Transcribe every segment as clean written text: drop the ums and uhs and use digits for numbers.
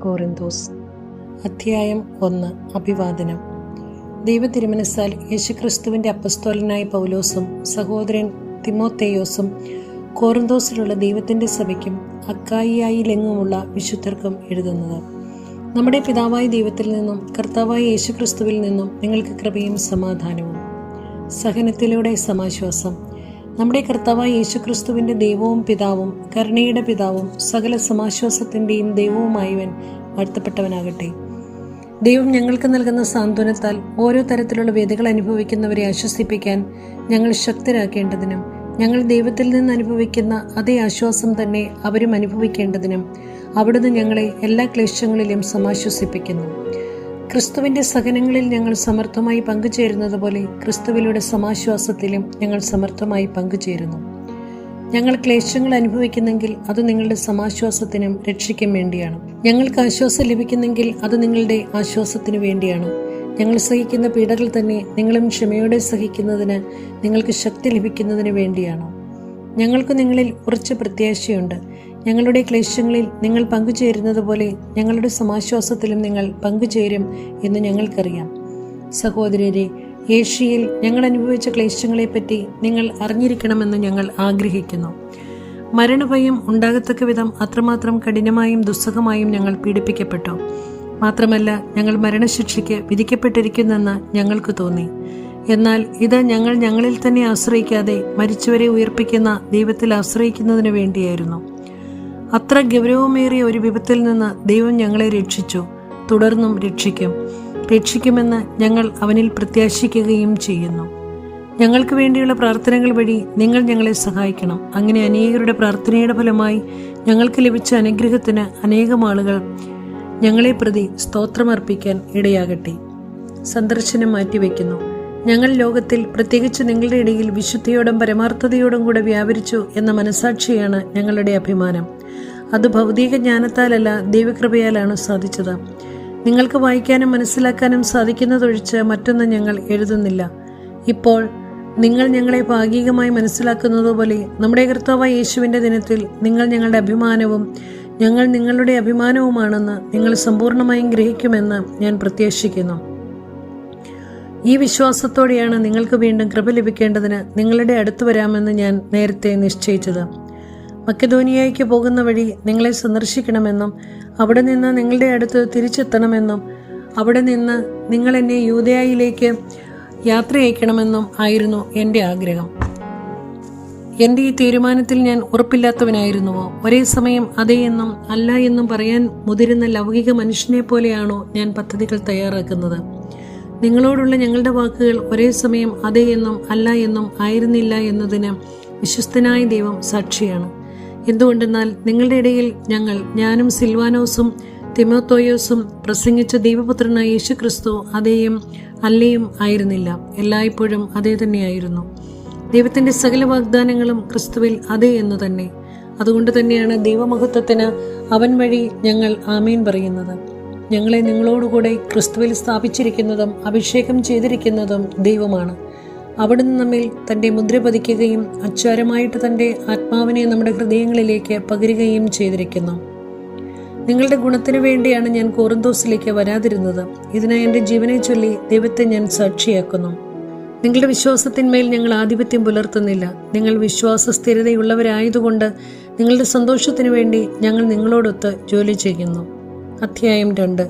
കോരിന്തോസ് അധ്യായം 1. അഭിവാദനം. ദൈവതിരുമനസ്സാൽ യേശുക്രിസ്തുവിന്റെ അപ്പസ്തോലനായ പൗലോസും സഹോദരൻ തിമോത്തേയോസും കോറിന്തോസിലുള്ള ദൈവത്തിന്റെ സഭയ്ക്കും അക്കായിയായിലെങ്ങുമുള്ള വിശുദ്ധർക്കും എഴുതുന്നത്. നമ്മുടെ പിതാവായ ദൈവത്തിൽ നിന്നും കർത്താവായ യേശുക്രിസ്തുവിൽ നിന്നും നിങ്ങൾക്ക് കൃപയും സമാധാനവും. സഹനത്തിലൂടെ സമാശ്വാസം. നമ്മുടെ കർത്താവായ യേശുക്രിസ്തുവിന്റെ ദൈവവും പിതാവും കരുണയുടെ പിതാവും സകല സമാശ്വാസത്തിന്റെയും ദൈവവുമായവൻ വാഴ്ത്തപ്പെട്ടവനാകട്ടെ. ദൈവം ഞങ്ങൾക്ക് നൽകുന്ന സാന്ത്വനത്താൽ ഓരോ തരത്തിലുള്ള വേദകൾ അനുഭവിക്കുന്നവരെ ആശ്വസിപ്പിക്കാൻ ഞങ്ങൾ ശക്തരാക്കേണ്ടതിനും ഞങ്ങൾ ദൈവത്തിൽ നിന്ന് അനുഭവിക്കുന്ന അതേ ആശ്വാസം തന്നെ അവരും അനുഭവിക്കേണ്ടതിനും അവിടുന്ന് ഞങ്ങളെ എല്ലാ ക്ലേശങ്ങളിലും സമാശ്വസിപ്പിക്കുന്നു. ക്രിസ്തുവിന്റെ സഹനങ്ങളിൽ ഞങ്ങൾ സമർത്ഥമായി പങ്കുചേരുന്നത് പോലെ ക്രിസ്തുവിലൂടെ സമാശ്വാസത്തിലും ഞങ്ങൾ സമർത്ഥമായി പങ്കുചേരുന്നു. ഞങ്ങൾ ക്ലേശങ്ങൾ അനുഭവിക്കുന്നെങ്കിൽ അത് നിങ്ങളുടെ സമാശ്വാസത്തിനും രക്ഷയ്ക്കും വേണ്ടിയാണ്. ഞങ്ങൾക്ക് ആശ്വാസം ലഭിക്കുന്നെങ്കിൽ അത് നിങ്ങളുടെ ആശ്വാസത്തിനു വേണ്ടിയാണ്. ഞങ്ങൾ സഹിക്കുന്ന പീഡകൾ തന്നെ നിങ്ങളും ക്ഷമയോടെ സഹിക്കുന്നതിന് നിങ്ങൾക്ക് ശക്തി ലഭിക്കുന്നതിന് വേണ്ടിയാണ്. ഞങ്ങൾക്ക് നിങ്ങളിൽ ഉറച്ച പ്രത്യാശയുണ്ട്. ഞങ്ങളുടെ ക്ലേശങ്ങളിൽ നിങ്ങൾ പങ്കുചേരുന്നത് പോലെ ഞങ്ങളുടെ സമാശ്വാസത്തിലും നിങ്ങൾ പങ്കുചേരും എന്ന് ഞങ്ങൾക്കറിയാം. സഹോദരരെ, ഏഷ്യയിൽ ഞങ്ങൾ അനുഭവിച്ച ക്ലേശങ്ങളെപ്പറ്റി നിങ്ങൾ അറിഞ്ഞിരിക്കണമെന്ന് ഞങ്ങൾ ആഗ്രഹിക്കുന്നു. മരണഭയം ഉണ്ടാകത്തക്ക വിധം അത്രമാത്രം കഠിനമായും ദുസ്സഹമായും ഞങ്ങൾ പീഡിപ്പിക്കപ്പെട്ടു. മാത്രമല്ല, ഞങ്ങൾ മരണശിക്ഷയ്ക്ക് വിധിക്കപ്പെട്ടിരിക്കുന്നെന്ന് ഞങ്ങൾക്ക് തോന്നി. എന്നാൽ ഇത് ഞങ്ങൾ ഞങ്ങളിൽ തന്നെ ആശ്രയിക്കാതെ മരിച്ചവരെ ഉയർപ്പിക്കുന്ന ദൈവത്തിൽ ആശ്രയിക്കുന്നതിന് വേണ്ടിയായിരുന്നു. അത്ര ഗൗരവമേറിയ ഒരു വിപത്തിൽ നിന്ന് ദൈവം ഞങ്ങളെ രക്ഷിച്ചു, തുടർന്നും രക്ഷിക്കുമെന്ന് ഞങ്ങൾ അവനിൽ പ്രത്യാശിക്കുകയും ചെയ്യുന്നു. ഞങ്ങൾക്ക് വേണ്ടിയുള്ള പ്രാർത്ഥനകൾ വഴി നിങ്ങൾ ഞങ്ങളെ സഹായിക്കണം. അങ്ങനെ അനേകരുടെ പ്രാർത്ഥനയുടെ ഫലമായി ഞങ്ങൾക്ക് ലഭിച്ച അനുഗ്രഹത്തിന് അനേകം ആളുകൾ ഞങ്ങളെ പ്രതി സ്തോത്രമർപ്പിക്കാൻ ഇടയാകട്ടെ. സന്ദർശനം മാറ്റിവെക്കുന്നു. ഞങ്ങൾ ലോകത്തിൽ, പ്രത്യേകിച്ച് നിങ്ങളുടെ ഇടയിൽ വിശുദ്ധിയോടും പരമാർത്ഥതയോടും കൂടെ വ്യാപരിച്ചു എന്ന മനസാക്ഷിയാണ് ഞങ്ങളുടെ അഭിമാനം. അത് ഭൗതിക ജ്ഞാനത്താലല്ല, ദൈവകൃപയാലാണ് സാധിച്ചത്. നിങ്ങൾക്ക് വായിക്കാനും മനസ്സിലാക്കാനും സാധിക്കുന്നതൊഴിച്ച് മറ്റൊന്നും ഞങ്ങൾ എഴുതുന്നില്ല. ഇപ്പോൾ നിങ്ങൾ ഞങ്ങളെ ഭാഗികമായി മനസ്സിലാക്കുന്നതുപോലെ നമ്മുടെ കർത്താവായ യേശുവിന്റെ ദിനത്തിൽ നിങ്ങൾ ഞങ്ങളുടെ അഭിമാനവും ഞങ്ങൾ നിങ്ങളുടെ അഭിമാനവുമാണെന്ന് നിങ്ങൾ സമ്പൂർണ്ണമായും ഗ്രഹിക്കുമെന്ന് ഞാൻ പ്രത്യാശിക്കുന്നു. ഈ വിശ്വാസത്തോടെയാണ് നിങ്ങൾക്ക് വീണ്ടും കൃപ ലഭിക്കേണ്ടതിന് നിങ്ങളുടെ അടുത്ത് വരാമെന്ന് ഞാൻ നേരത്തെ നിശ്ചയിച്ചത്. മക്കെദോനിയയ്ക്ക് പോകുന്ന വഴി നിങ്ങളെ സന്ദർശിക്കണമെന്നും അവിടെ നിന്ന് നിങ്ങളുടെ അടുത്ത് തിരിച്ചെത്തണമെന്നും അവിടെ നിന്ന് നിങ്ങൾ എന്നെ യൂദയായിലേക്ക് യാത്ര അയക്കണമെന്നും ആയിരുന്നു എൻ്റെ ആഗ്രഹം. എൻ്റെ ഈ തീരുമാനത്തിൽ ഞാൻ ഉറപ്പില്ലാത്തവനായിരുന്നുവോ? ഒരേ സമയം അതെ എന്നും അല്ല എന്നും പറയാൻ മുതിരുന്ന ലൗകിക മനുഷ്യനെ പോലെയാണോ ഞാൻ പദ്ധതികൾ തയ്യാറാക്കുന്നത്? നിങ്ങളോടുള്ള ഞങ്ങളുടെ വാക്കുകൾ ഒരേ സമയം അതെ എന്നും അല്ല എന്നും ആയിരുന്നില്ല എന്നതിന് വിശ്വസ്തനായ ദൈവം സാക്ഷിയാണ്. എന്തുകൊണ്ടെന്നാൽ നിങ്ങളുടെ ഇടയിൽ ഞാനും സിൽവാനോസും തിമോത്തേയോസും പ്രസംഗിച്ച ദൈവപുത്രനായ യേശുക്രിസ്തു അതേയും അല്ലയും ആയിരുന്നില്ല, എല്ലായ്പ്പോഴും അതേ തന്നെയായിരുന്നു. ദൈവത്തിന്റെ സകല വാഗ്ദാനങ്ങളും ക്രിസ്തുവിൽ അതേ എന്നു തന്നെ. അതുകൊണ്ട് തന്നെയാണ് ദൈവമഹത്വത്തിന് അവൻ വഴി ഞങ്ങൾ ആമേൻ പറയുന്നത്. ഞങ്ങളെ നിങ്ങളോടുകൂടെ ക്രിസ്തുവിൽ സ്ഥാപിച്ചിരിക്കുന്നതും അഭിഷേകം ചെയ്തിരിക്കുന്നതും ദൈവമാണ്. അവിടുന്ന് നമ്മിൽ തൻ്റെ മുദ്ര പതിക്കുകയും അച്ചാരമായിട്ട് തൻ്റെ ആത്മാവിനെ നമ്മുടെ ഹൃദയങ്ങളിലേക്ക് പകരുകയും ചെയ്തിരിക്കുന്നു. നിങ്ങളുടെ ഗുണത്തിനു വേണ്ടിയാണ് ഞാൻ കോറിന്തോസിലേക്ക് വരാതിരുന്നത്. ഇതിനായി എൻ്റെ ജീവനെ ചൊല്ലി ദൈവത്തെ ഞാൻ സാക്ഷിയാക്കുന്നു. നിങ്ങളുടെ വിശ്വാസത്തിന്മേൽ ഞങ്ങൾ ആധിപത്യം പുലർത്തുന്നില്ല. നിങ്ങൾ വിശ്വാസ സ്ഥിരതയുള്ളവരായതുകൊണ്ട് നിങ്ങളുടെ സന്തോഷത്തിനു വേണ്ടി ഞങ്ങൾ നിങ്ങളോടൊത്ത് ജോലി ചെയ്യുന്നു. അധ്യായം 2.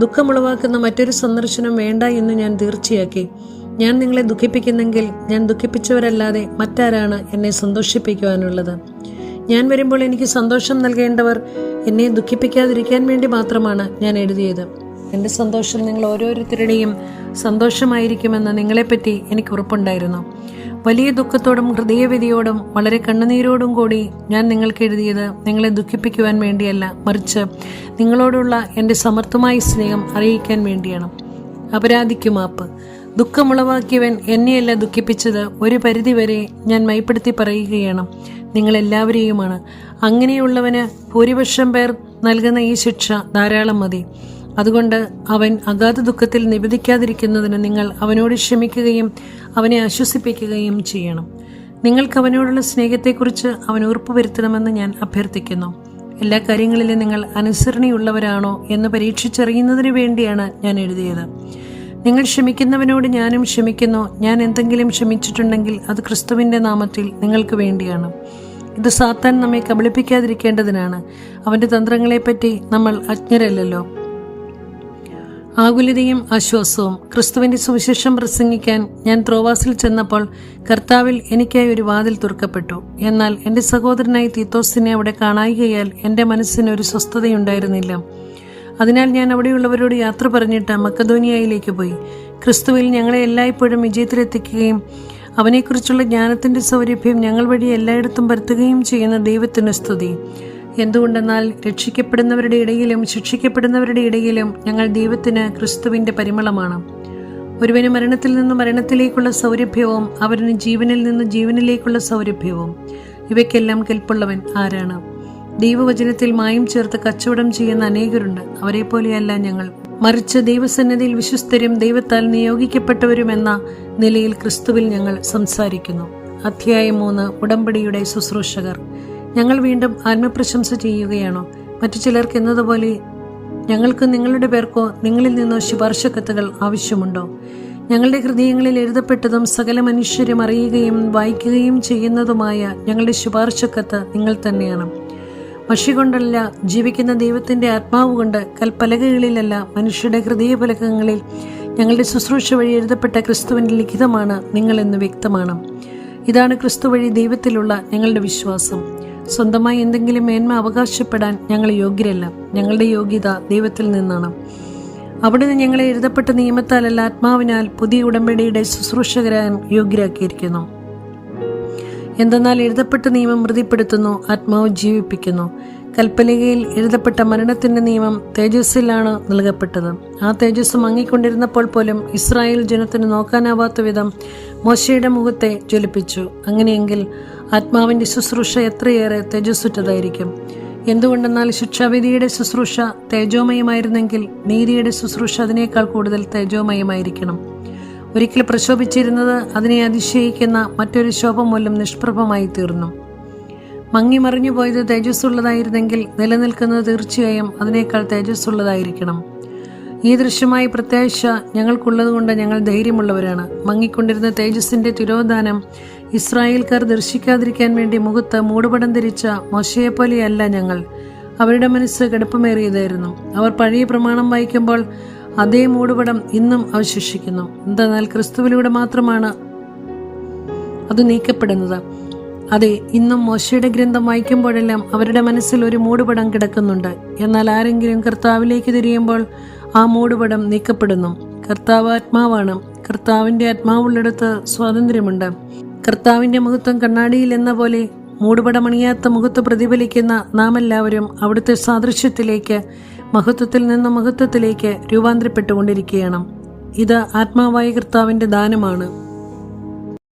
ദുഃഖമുളവാക്കുന്ന മറ്റൊരു സന്ദർശനം വേണ്ട എന്ന് ഞാൻ തീർച്ചയാക്കി. ഞാൻ നിങ്ങളെ ദുഃഖിപ്പിക്കുന്നെങ്കിൽ ഞാൻ ദുഃഖിപ്പിച്ചവരല്ലാതെ മറ്റാരാണ് എന്നെ സന്തോഷിപ്പിക്കുവാനുള്ളത്? ഞാൻ വരുമ്പോൾ എനിക്ക് സന്തോഷം നൽകേണ്ടവർ എന്നെ ദുഃഖിപ്പിക്കാതിരിക്കാൻ വേണ്ടി മാത്രമാണ് ഞാൻ എഴുതിയത്. എൻ്റെ സന്തോഷം നിങ്ങൾ ഓരോരുത്തരുടെയും സന്തോഷമായിരിക്കുമെന്ന് നിങ്ങളെപ്പറ്റി എനിക്ക് ഉറപ്പുണ്ടായിരുന്നു. വലിയ ദുഃഖത്തോടും ഹൃദയവിധിയോടും വളരെ കണ്ണുനീരോടും കൂടി ഞാൻ നിങ്ങൾക്ക് എഴുതിയത് നിങ്ങളെ ദുഃഖിപ്പിക്കുവാൻ വേണ്ടിയല്ല, മറിച്ച് നിങ്ങളോടുള്ള എൻ്റെ സമർത്ഥമായ സ്നേഹം അറിയിക്കാൻ വേണ്ടിയാണ്. അപരാധിക്കു മാപ്പ്. ദുഃഖമുളവാക്കിയവൻ എന്നെയല്ല ദുഃഖിപ്പിച്ചത്, ഒരു പരിധിവരെ ഞാൻ മയപ്പെടുത്തി പറയുകയാണ്, നിങ്ങളെല്ലാവരെയുമാണ്. അങ്ങനെയുള്ളവന് ഭൂരിപക്ഷം പേർ നൽകുന്ന ഈ ശിക്ഷ ധാരാളം മതി. അതുകൊണ്ട് അവൻ അഗാധ ദുഃഖത്തിൽ നിബന്ധിക്കാതിരിക്കുന്നതിന് നിങ്ങൾ അവനോട് ക്ഷമിക്കുകയും അവനെ ആശ്വസിപ്പിക്കുകയും ചെയ്യണം. നിങ്ങൾക്ക് അവനോടുള്ള സ്നേഹത്തെക്കുറിച്ച് അവൻ ഉറപ്പുവരുത്തണമെന്ന് ഞാൻ അഭ്യർത്ഥിക്കുന്നു. എല്ലാ കാര്യങ്ങളിലും നിങ്ങൾ അനുസരണയുള്ളവരാണോ എന്ന് പരീക്ഷിച്ചറിയുന്നതിന് വേണ്ടിയാണ് ഞാൻ എഴുതിയത്. നിങ്ങൾ ക്ഷമിക്കുന്നവനോട് ഞാനും ക്ഷമിക്കുന്നു. ഞാൻ എന്തെങ്കിലും ക്ഷമിച്ചിട്ടുണ്ടെങ്കിൽ അത് ക്രിസ്തുവിൻ്റെ നാമത്തിൽ നിങ്ങൾക്ക് വേണ്ടിയാണ്. ഇത് സാത്താൻ നമ്മെ കബളിപ്പിക്കാതിരിക്കേണ്ടതിനാണ്. അവൻ്റെ തന്ത്രങ്ങളെപ്പറ്റി നമ്മൾ അജ്ഞരല്ലല്ലോ. ആകുലതയും ആശ്വാസവും. ക്രിസ്തുവിന്റെ സുവിശേഷം പ്രസംഗിക്കാൻ ഞാൻ ത്രോവാസിൽ ചെന്നപ്പോൾ കർത്താവിൽ എനിക്കായി ഒരു വാതിൽ തുറക്കപ്പെട്ടു. എന്നാൽ എൻ്റെ സഹോദരനായി തീത്തോസിനെ അവിടെ കാണായികയാൽ എൻ്റെ മനസ്സിന് ഒരു സ്വസ്ഥതയുണ്ടായിരുന്നില്ല. അതിനാൽ ഞാൻ അവിടെയുള്ളവരോട് യാത്ര പറഞ്ഞിട്ട് മക്കദോനിയയിലേക്ക് പോയി. ക്രിസ്തുവിൽ ഞങ്ങളെ എല്ലായ്പ്പോഴും വിജയത്തിലെത്തിക്കുകയും അവനെക്കുറിച്ചുള്ള ജ്ഞാനത്തിന്റെ സൗരഭ്യം ഞങ്ങൾ വഴി എല്ലായിടത്തും പരത്തുകയും ചെയ്യുന്ന ദൈവത്തിന് സ്തുതി. എന്തുകൊണ്ടെന്നാൽ രക്ഷിക്കപ്പെടുന്നവരുടെ ഇടയിലും ശിക്ഷിക്കപ്പെടുന്നവരുടെ ഇടയിലും ഞങ്ങൾ ദൈവത്തിന് ക്രിസ്തുവിന്റെ പരിമളമാണ്. ഒരുവന് മരണത്തിൽ നിന്ന് മരണത്തിലേക്കുള്ള സൗരഭ്യവും അവരിന് ജീവനിൽ നിന്ന് ജീവനിലേക്കുള്ള സൗരഭ്യവും. ഇവയ്ക്കെല്ലാം കെൽപ്പുള്ളവൻ ആരാണ്? ദൈവവചനത്തിൽ മായം ചേർത്ത് കച്ചവടം ചെയ്യുന്ന അനേകരുണ്ട്. അവരെ പോലെയല്ല ഞങ്ങൾ, മറിച്ച് ദൈവസന്നിധിയിൽ വിശ്വസ്തരും ദൈവത്താൽ നിയോഗിക്കപ്പെട്ടവരുമെന്ന നിലയിൽ ക്രിസ്തുവിൽ ഞങ്ങൾ സംസാരിക്കുന്നു. അധ്യായം 3. ഉടമ്പടിയുടെ ശുശ്രൂഷകർ. ഞങ്ങൾ വീണ്ടും ആത്മപ്രശംസ ചെയ്യുകയാണോ? മറ്റു ചിലർക്ക് എന്നതുപോലെ ഞങ്ങൾക്ക് നിങ്ങളുടെ പേർക്കോ നിങ്ങളിൽ നിന്നോ ശുപാർശ കത്തുകൾ ആവശ്യമുണ്ടോ? ഞങ്ങളുടെ ഹൃദയങ്ങളിൽ എഴുതപ്പെട്ടതും സകല മനുഷ്യരും അറിയുകയും വായിക്കുകയും ചെയ്യുന്നതുമായ ഞങ്ങളുടെ ശുപാർശ കത്ത് നിങ്ങൾ തന്നെയാണ്. മഷി കൊണ്ടല്ല, ജീവിക്കുന്ന ദൈവത്തിന്റെ ആത്മാവ് കൊണ്ട് കൽപ്പലകകളിലല്ല, മനുഷ്യരുടെ ഹൃദയഫലകങ്ങളിൽ ഞങ്ങളുടെ ശുശ്രൂഷ വഴി എഴുതപ്പെട്ട ക്രിസ്തുവിന്റെ ലിഖിതമാണ് നിങ്ങളെന്ന് വ്യക്തമാണ്. ഇതാണ് ക്രിസ്തു വഴി ദൈവത്തിലുള്ള ഞങ്ങളുടെ വിശ്വാസം. സ്വന്തമായി എന്തെങ്കിലും മേന്മ അവകാശപ്പെടാൻ ഞങ്ങൾ യോഗ്യരല്ല. ഞങ്ങളുടെ യോഗ്യത ദൈവത്തിൽ നിന്നാണ്. അവിടുന്ന് ഞങ്ങളെ എഴുതപ്പെട്ട നിയമത്താലല്ല, ആത്മാവിനാൽ പുതിയ ഉടമ്പടിയുടെ ശുശ്രൂഷകരാൻ യോഗ്യരാക്കിയിരിക്കുന്നു. എന്തെന്നാൽ എഴുതപ്പെട്ട നിയമം മൃതിപ്പെടുത്തുന്നു, ആത്മാവ് ജീവിപ്പിക്കുന്നു. കൽപ്പലകയിൽ എഴുതപ്പെട്ട മരണത്തിന്റെ നിയമം തേജസ്സിലാണ് നൽകപ്പെട്ടത്. ആ തേജസ് മങ്ങിക്കൊണ്ടിരുന്നപ്പോൾ പോലും ഇസ്രായേൽ ജനത്തിന് നോക്കാനാവാത്ത വിധം മോശയുടെ മുഖത്തെ ജ്വലിപ്പിച്ചു. അങ്ങനെയെങ്കിൽ ആത്മാവിന്റെ ശുശ്രൂഷ എത്രയേറെ തേജസ്സുറ്റതായിരിക്കും. എന്തുകൊണ്ടെന്നാൽ ശിക്ഷാവിധിയുടെ ശുശ്രൂഷ തേജോമയമായിരുന്നെങ്കിൽ നീതിയുടെ ശുശ്രൂഷ അതിനേക്കാൾ കൂടുതൽ തേജോമയമായിരിക്കണം. ഒരിക്കൽ പ്രശോഭിച്ചിരുന്നത് അതിനെ അതിശയിക്കുന്ന മറ്റൊരു ശോഭ മൂലം നിഷ്പ്രഭമായി തീർന്നു. മങ്ങി മറിഞ്ഞു പോയത് തേജസ്സുള്ളതായിരുന്നെങ്കിൽ നിലനിൽക്കുന്നത് തീർച്ചയായും അതിനേക്കാൾ തേജസ്സുള്ളതായിരിക്കണം. ഈ ദൃശ്യമായ പ്രത്യാശ ഞങ്ങൾക്കുള്ളതുകൊണ്ട് ഞങ്ങൾ ധൈര്യമുള്ളവരാണ്. മങ്ങിക്കൊണ്ടിരുന്ന തേജസ്സിന്റെ തിരോധാനം ഇസ്രായേൽക്കാർ ദർശിക്കാതിരിക്കാൻ വേണ്ടി മുഖത്ത് മൂടുപടം ധരിച്ച മോശയെപ്പോലെയല്ല ഞങ്ങൾ. അവരുടെ മനസ്സ് കടുപ്പമേറിയതായിരുന്നു. അവർ പഴയ പ്രമാണം വായിക്കുമ്പോൾ അതേ മൂടുപടം ഇന്നും അവശേഷിക്കുന്നു. എന്തെന്നാൽ ക്രിസ്തുവിലൂടെ മാത്രമാണ് അത് നീക്കപ്പെടുന്നത്. അതെ, ഇന്നും മോശയുടെ ഗ്രന്ഥം വായിക്കുമ്പോഴെല്ലാം അവരുടെ മനസ്സിൽ ഒരു മൂടുപടം കിടക്കുന്നുണ്ട്. എന്നാൽ ആരെങ്കിലും കർത്താവിലേക്ക് തിരിയുമ്പോൾ ആ മൂടുപടം നീക്കപ്പെടുന്നു. കർത്താവ് ആത്മാവാണ്. കർത്താവിന്റെ ആത്മാവുള്ളിടത്ത് സ്വാതന്ത്ര്യമുണ്ട്. കർത്താവിന്റെ മുഖത്വം കണ്ണാടിയിൽ എന്ന പോലെ മൂടുപടമണിയാത്ത മുഖത്ത് പ്രതിഫലിക്കുന്ന നാം എല്ലാവരും അവിടുത്തെ സാദൃശ്യത്തിലേക്ക്, മഹത്വത്തിൽ നിന്ന് മഹത്വത്തിലേക്ക് രൂപാന്തരപ്പെട്ടുകൊണ്ടിരിക്കുകയാണ്. ഇത് ആത്മാവായ കർത്താവിന്റെ ദാനമാണ്.